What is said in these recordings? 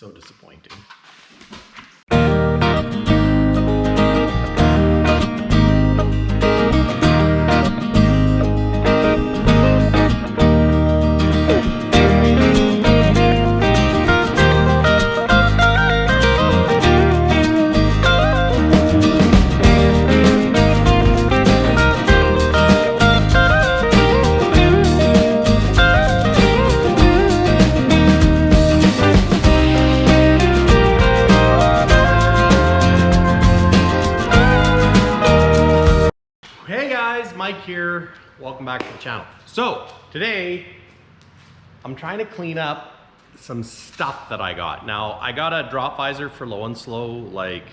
So disappointing. Hey guys, Mike here. Welcome back to the channel. So today I'm trying to clean up some stuff that I got. Now I got a drop visor for low and slow like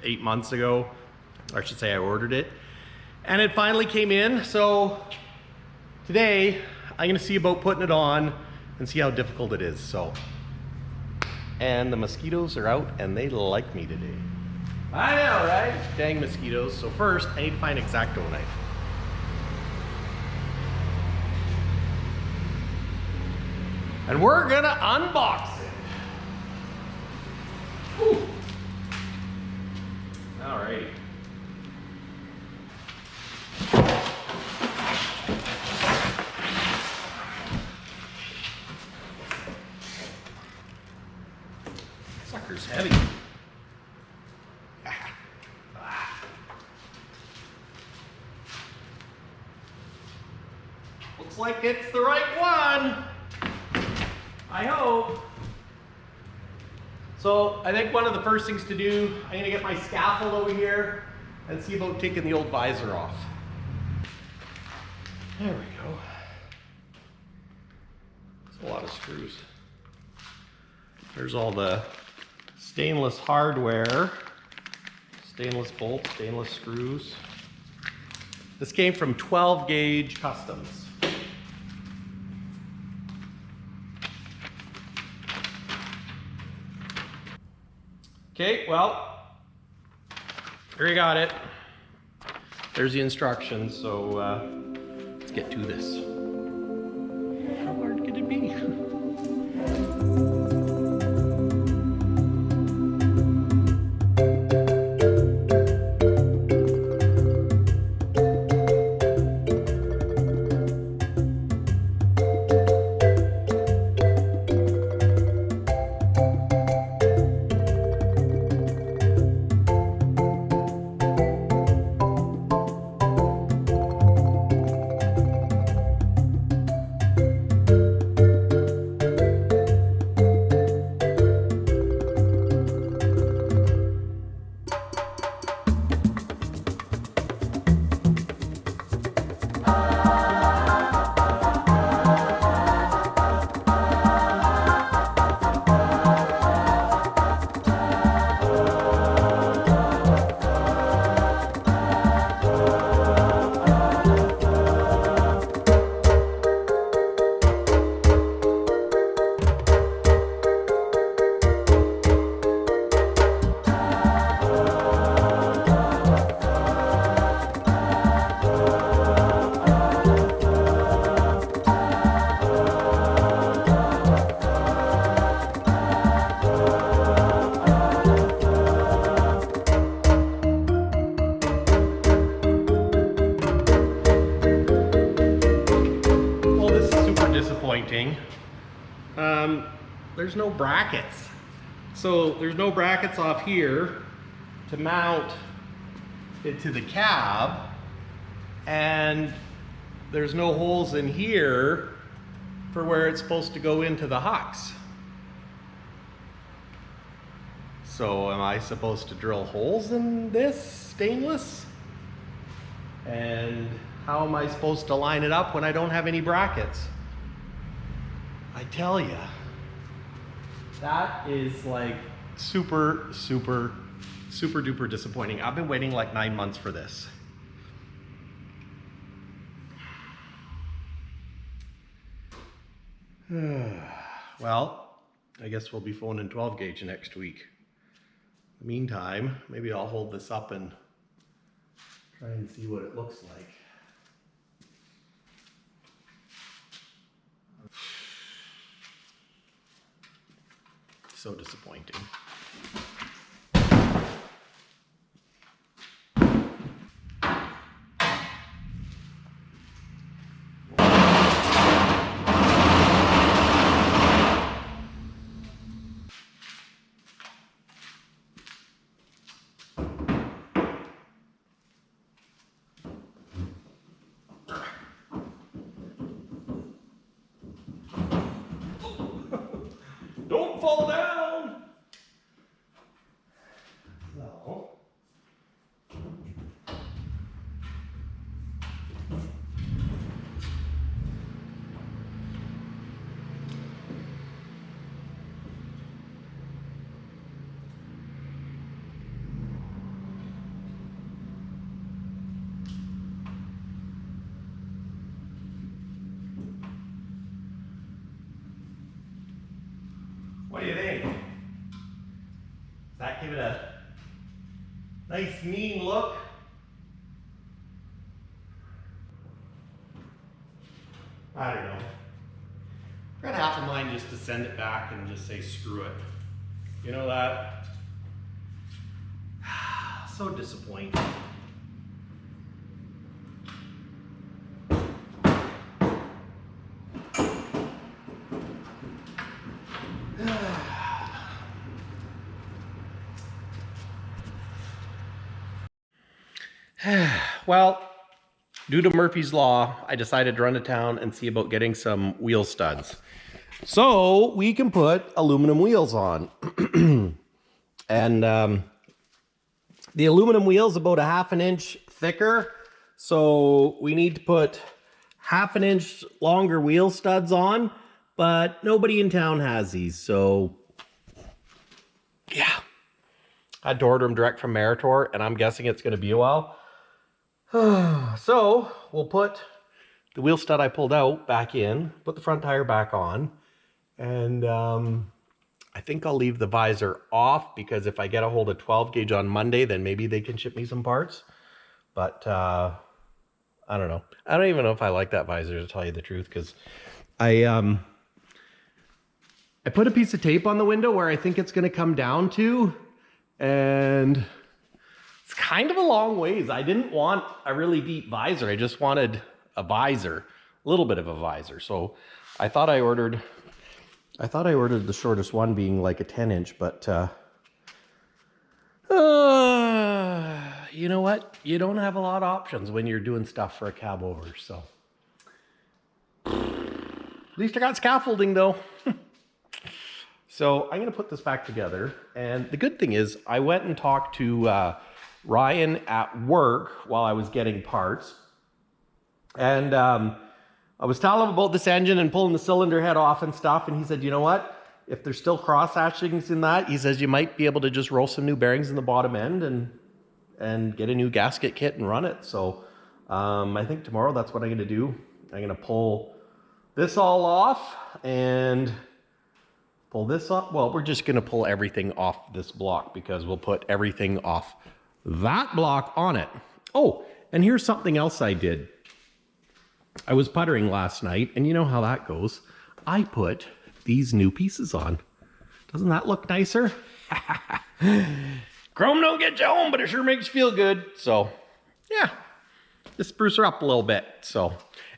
8 months ago, or I should say I ordered it, and it finally came in. So today I'm gonna see about putting it on and see how difficult it is. And the mosquitoes are out and they like me today. I know, right? Dang mosquitoes. So first, I need to find an X-Acto knife. And we're gonna unbox it. Whew. Alrighty. Sucker's heavy. Looks like it's the right one. I hope. So I think one of the first things to do, I'm gonna get my scaffold over here and see about taking the old visor off. There we go. That's a lot of screws. There's all the stainless hardware, stainless bolts, stainless screws. This came from 12 gauge Customs. Okay, well, here you got it. There's the instructions, so let's get to this. How hard could it be? There's no brackets. So there's no brackets off here to mount it to the cab, and there's no holes in here for where it's supposed to go into the hocks. So am I supposed to drill holes in this stainless? And how am I supposed to line it up when I don't have any brackets? I tell you, that is like super duper disappointing. I've been waiting like 9 months for this. Well, I guess we'll be phoning 12 gauge next week. In the meantime, maybe I'll hold this up and try and see what it looks like. So disappointing. Don't fall down! So. What do you think? Does that give it a nice, mean look? I don't know. I've got half a mind just to send it back and just say screw it. You know that? So disappointing. Well, due to Murphy's Law, I decided to run to town and see about getting some wheel studs. So we can put aluminum wheels on. And the aluminum wheel is about a ½ an inch thicker. So we need to put ½ an inch longer wheel studs on, but nobody in town has these. So yeah, I had to order them direct from Meritor, and I'm guessing it's going to be a while. So we'll put the wheel stud I pulled out back in, put the front tire back on, and I think I'll leave the visor off because if I get a hold of 12 gauge on Monday, then maybe they can ship me some parts. But I don't know. I don't even know if I like that visor, to tell you the truth, because I put a piece of tape on the window where I think it's going to come down to, and it's kind of a long ways. I didn't want a really deep visor. I just wanted a visor, a little bit of a visor. So I thought I ordered the shortest one being like a 10 inch, but you know what? You don't have a lot of options when you're doing stuff for a Cabover. So at least I got scaffolding though. So I'm going to put this back together. And the good thing is I went and talked to Ryan at work while I was getting parts. And I was telling him about this engine and pulling the cylinder head off and stuff. And he said, you know what? If there's still cross hatchings in that, he says you might be able to just roll some new bearings in the bottom end and get a new gasket kit and run it. So I think tomorrow that's what I'm going to do. I'm going to pull this all off and pull this up. Well, we're just going to pull everything off this block because we'll put everything off that block on it. Oh, and here's something else I did. I was puttering last night, and you know how that goes. I put these new pieces on. Doesn't that look nicer? Chrome don't get you home, but it sure makes you feel good. So, yeah, just spruce her up a little bit. So,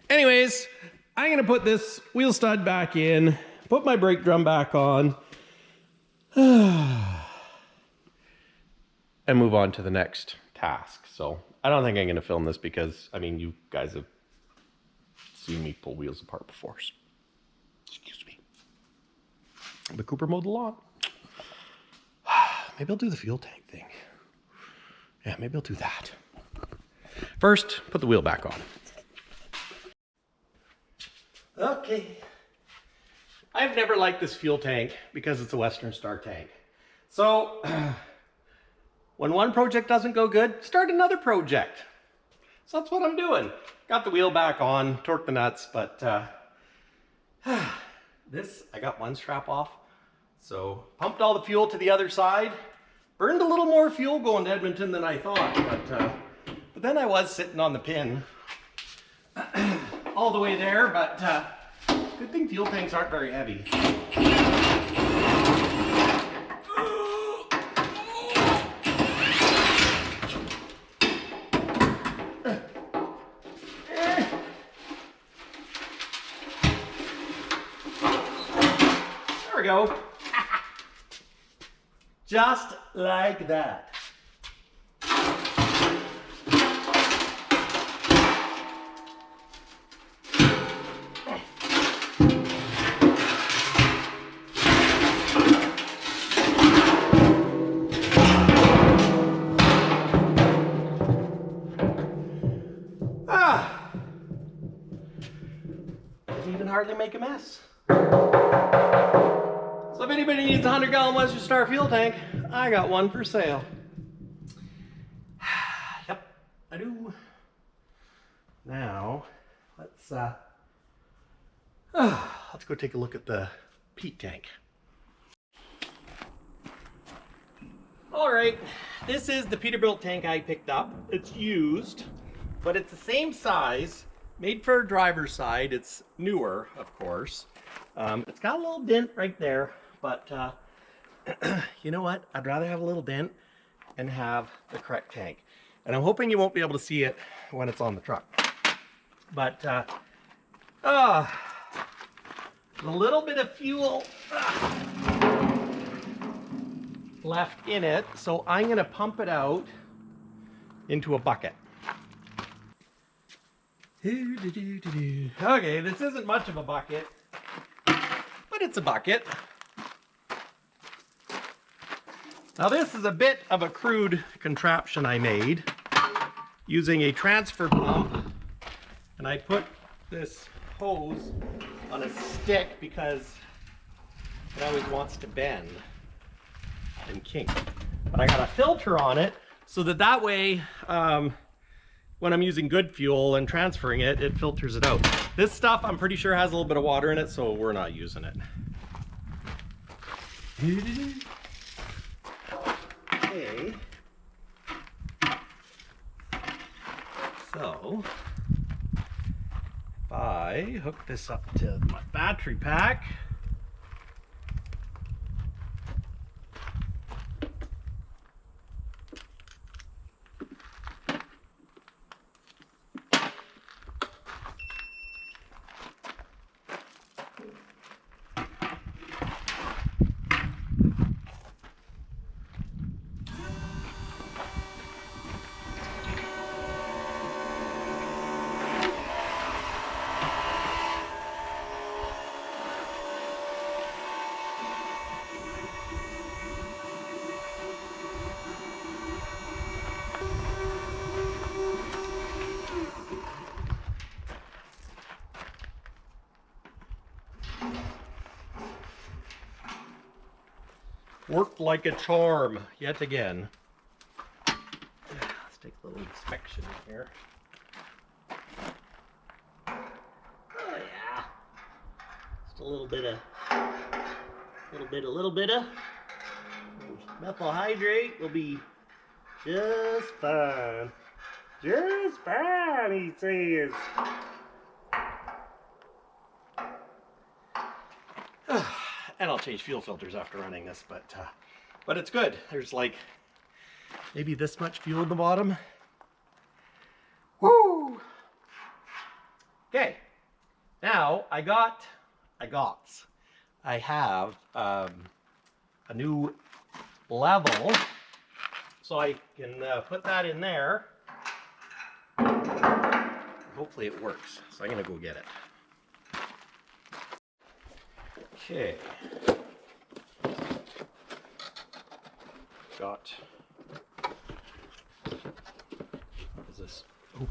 anyways, I'm gonna put this wheel stud back in, put my brake drum back on, and move on to the next task. So I don't think I'm going to film this because, I mean, you guys have seen me pull wheels apart before. So, excuse me. But Cooper mowed the lawn. Maybe I'll do the fuel tank thing. Yeah, maybe I'll do that. First, put the wheel back on. Okay. I've never liked this fuel tank because it's a Western Star tank. So when one project doesn't go good, start another project. So that's what I'm doing. Got the wheel back on, torqued the nuts, but this, I got one strap off. So pumped all the fuel to the other side. Burned a little more fuel going to Edmonton than I thought, but then I was sitting on the pin all the way there, but good thing fuel tanks aren't very heavy. go. Just like that. Didn't even hardly make a mess. So if anybody needs a 100-gallon Western Star fuel tank, I got one for sale. Yep, I do. Now, let's go take a look at the peat tank. All right, this is the Peterbilt tank I picked up. It's used, but it's the same size, made for a driver's side. It's newer, of course. It's got a little dent right there, but you know what? I'd rather have a little dent and have the correct tank. And I'm hoping you won't be able to see it when it's on the truck. But a little bit of fuel left in it, so I'm gonna pump it out into a bucket. Okay, this isn't much of a bucket, but it's a bucket. Now this is a bit of a crude contraption I made using a transfer pump, and I put this hose on a stick because it always wants to bend and kink. But I got a filter on it so that way when I'm using good fuel and transferring it, it filters it out. This stuff I'm pretty sure has a little bit of water in it, so we're not using it. Okay. So if I hook this up to my battery pack, worked like a charm yet again. Let's take a little inspection here. Oh yeah, just a little bit of methyl hydrate will be just fine. Just fine, he says. And I'll change fuel filters after running this, but it's good. There's like maybe this much fuel at the bottom. Woo! Okay, now I have a new level, so I can put that in there. Hopefully it works. So I'm gonna go get it. Okay. Got. Is this open?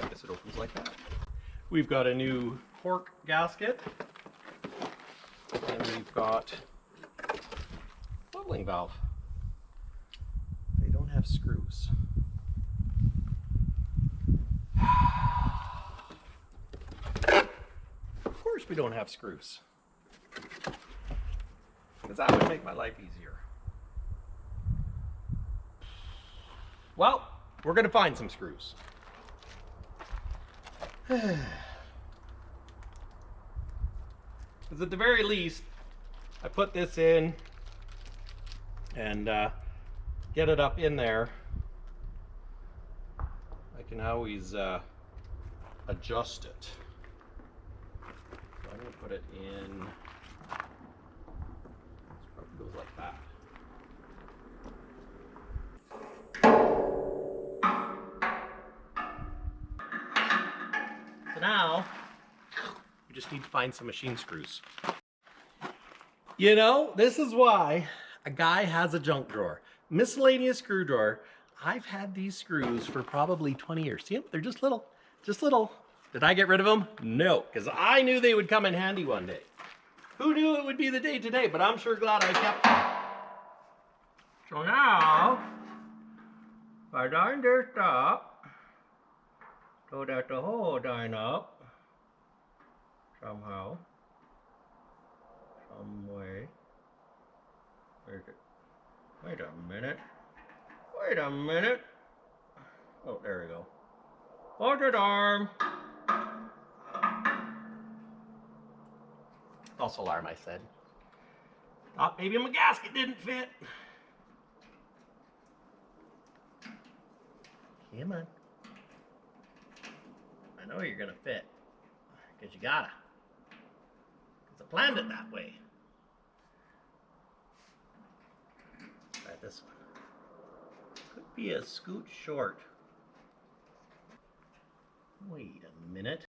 I guess it opens like that. We've got a new cork gasket, and we've got leveling valve. They don't have screws. Of course we don't have screws, because that would make my life easier. Well, we're going to find some screws. Because at the very least, I put this in and get it up in there. I can always adjust it. So I'm going to put it in goes like that. So now, we just need to find some machine screws. You know, this is why a guy has a junk drawer. Miscellaneous screw drawer. I've had these screws for probably 20 years. See them? They're just little, just little. Did I get rid of them? No, because I knew they would come in handy one day. Who knew it would be the day today, but I'm sure glad I kept them. So now, I line this up so that the hole line up somehow, some way. Wait a minute. Wait a minute. Oh, there we go. Hold it arm. False alarm, I said. Thought maybe my gasket didn't fit. Come on. I know you're gonna fit. Because you gotta. Because I planned it that way. Try this one. Could be a scoot short. Wait a minute.